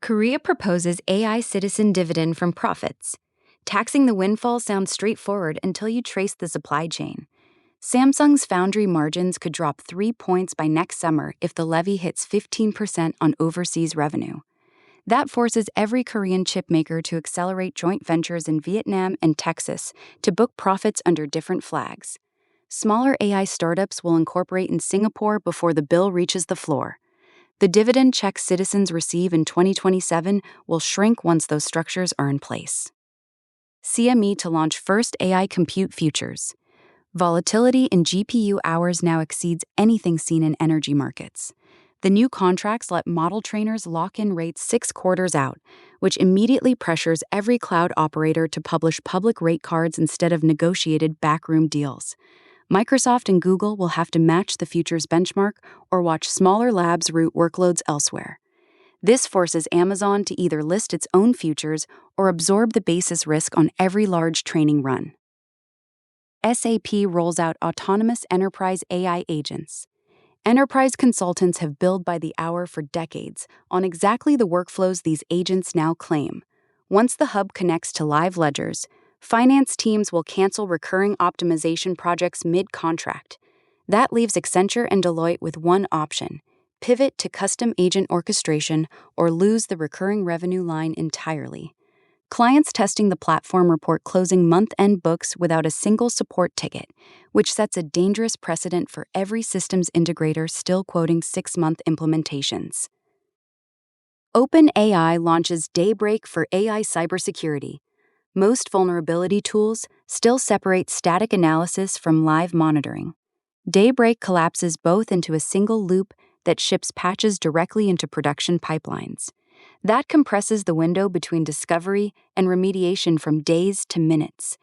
Korea proposes AI citizen dividend from profits. Taxing the windfall sounds straightforward until you trace the supply chain. Samsung's foundry margins could drop 3 points by next summer if the levy hits 15% on overseas revenue. That forces every Korean chipmaker to accelerate joint ventures in Vietnam and Texas to book profits under different flags. Smaller AI startups will incorporate in Singapore before the bill reaches the floor. The dividend checks citizens receive in 2027 will shrink once those structures are in place. CME to launch first AI compute futures. Volatility in GPU hours now exceeds anything seen in energy markets. The new contracts let model trainers lock in rates 6 quarters out, which immediately pressures every cloud operator to publish public rate cards instead of negotiated backroom deals. Microsoft and Google will have to match the futures benchmark or watch smaller labs route workloads elsewhere. This forces Amazon to either list its own futures or absorb the basis risk on every large training run. SAP rolls out autonomous enterprise AI agents. Enterprise consultants have billed by the hour for decades on exactly the workflows these agents now claim. Once the hub connects to live ledgers, finance teams will cancel recurring optimization projects mid-contract. That leaves Accenture and Deloitte with one option: pivot to custom agent orchestration or lose the recurring revenue line entirely. Clients testing the platform report closing month-end books without a single support ticket, which sets a dangerous precedent for every systems integrator still quoting 6-month implementations. OpenAI launches Daybreak for AI cybersecurity. Most vulnerability tools still separate static analysis from live monitoring. Daybreak collapses both into a single loop that ships patches directly into production pipelines. That compresses the window between discovery and remediation from days to minutes.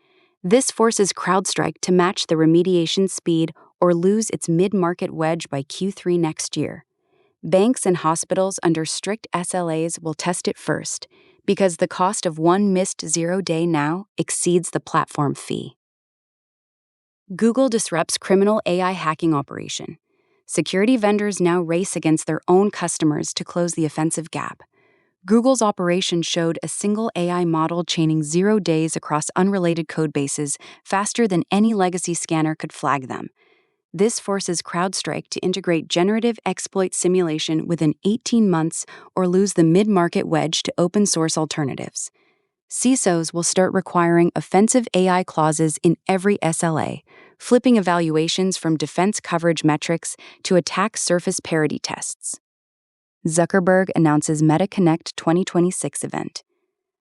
This forces CrowdStrike to match the remediation speed or lose its mid-market wedge by Q3 next year. Banks and hospitals under strict SLAs will test it first, because the cost of one missed 0 day now exceeds the platform fee. Google disrupts criminal AI hacking operation. Security vendors now race against their own customers to close the offensive gap. Google's operation showed a single AI model chaining 0 days across unrelated codebases faster than any legacy scanner could flag them. This forces CrowdStrike to integrate generative exploit simulation within 18 months or lose the mid-market wedge to open-source alternatives. CISOs will start requiring offensive AI clauses in every SLA, flipping evaluations from defense coverage metrics to attack surface parity tests. Zuckerberg announces Meta Connect 2026 event.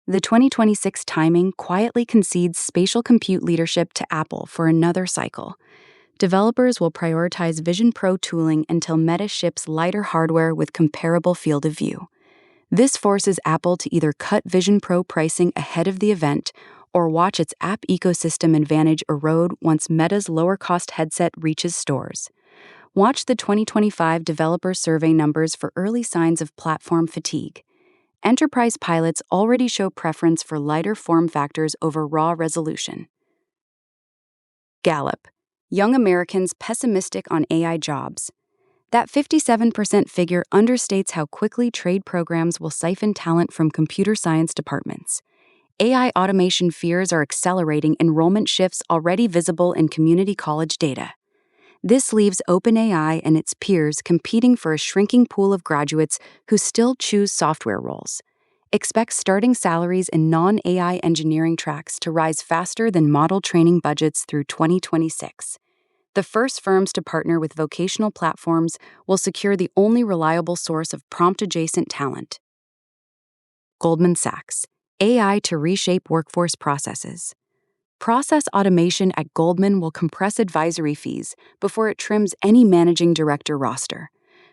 The 2026 timing quietly concedes spatial compute leadership to Apple for another cycle. Developers will prioritize Vision Pro tooling until Meta ships lighter hardware with comparable field of view. This forces Apple to either cut Vision Pro pricing ahead of the event or watch its app ecosystem advantage erode once Meta's lower-cost headset reaches stores. Watch the 2025 developer survey numbers for early signs of platform fatigue. Enterprise pilots already show preference for lighter form factors over raw resolution. Gallup: Young Americans pessimistic on AI jobs. That 57% figure understates how quickly trade programs will siphon talent from computer science departments. AI automation fears are accelerating enrollment shifts already visible in community college data. This leaves OpenAI and its peers competing for a shrinking pool of graduates who still choose software roles. Expect starting salaries in non-AI engineering tracks to rise faster than model training budgets through 2026. The first firms to partner with vocational platforms will secure the only reliable source of prompt-adjacent talent. Goldman Sachs: AI to reshape workforce processes. Process automation at Goldman will compress advisory fees before it trims any managing director roster.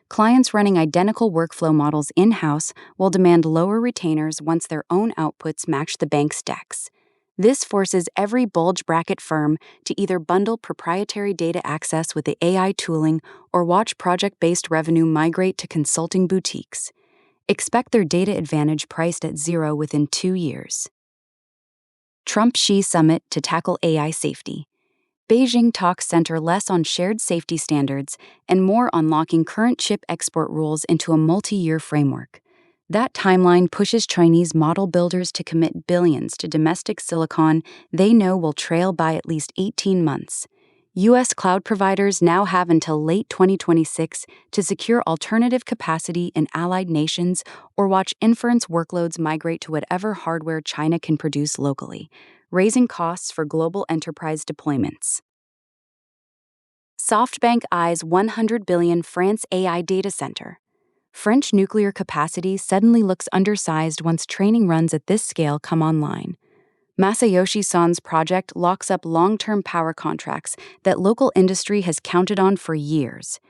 Clients running identical workflow models in-house will demand lower retainers once their own outputs match the bank's decks. This forces every bulge bracket firm to either bundle proprietary data access with the AI tooling or watch project-based revenue migrate to consulting boutiques. Expect their data advantage priced at zero within 2 years. Trump-Xi summit to tackle AI safety. Beijing talks center less on shared safety standards and more on locking current chip export rules into a multi-year framework. That timeline pushes Chinese model builders to commit billions to domestic silicon they know will trail by at least 18 months. U.S. cloud providers now have until late 2026 to secure alternative capacity in allied nations or watch inference workloads migrate to whatever hardware China can produce locally, raising costs for global enterprise deployments. SoftBank eyes $100 billion France AI data center. French nuclear capacity suddenly looks undersized once training runs at this scale come online. Masayoshi Son's project locks up long-term power contracts that local industry has counted on for years.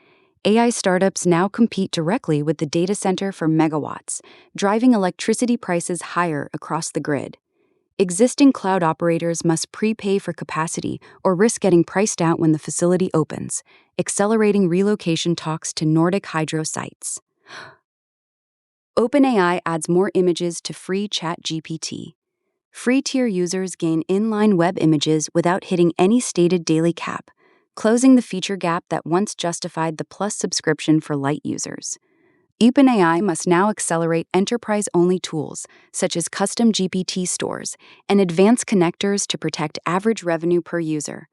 AI startups now compete directly with the data center for megawatts, driving electricity prices higher across the grid. Existing cloud operators must prepay for capacity or risk getting priced out when the facility opens, accelerating relocation talks to Nordic hydro sites. OpenAI adds more images to free ChatGPT. Free tier users gain inline web images without hitting any stated daily cap, closing the feature gap that once justified the Plus subscription for light users. OpenAI must now accelerate enterprise-only tools, such as custom GPT stores, and advanced connectors to protect average revenue per user.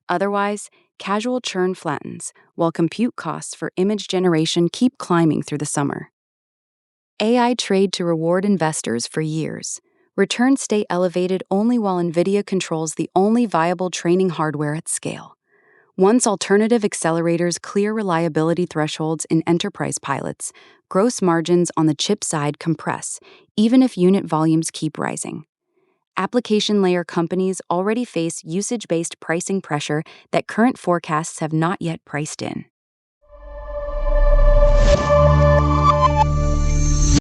Otherwise, casual churn flattens, while compute costs for image generation keep climbing through the summer. AI trade to reward investors for years. Returns stay elevated only while NVIDIA controls the only viable training hardware at scale. Once alternative accelerators clear reliability thresholds in enterprise pilots, gross margins on the chip side compress, even if unit volumes keep rising. Application layer companies already face usage-based pricing pressure that current forecasts have not yet priced in.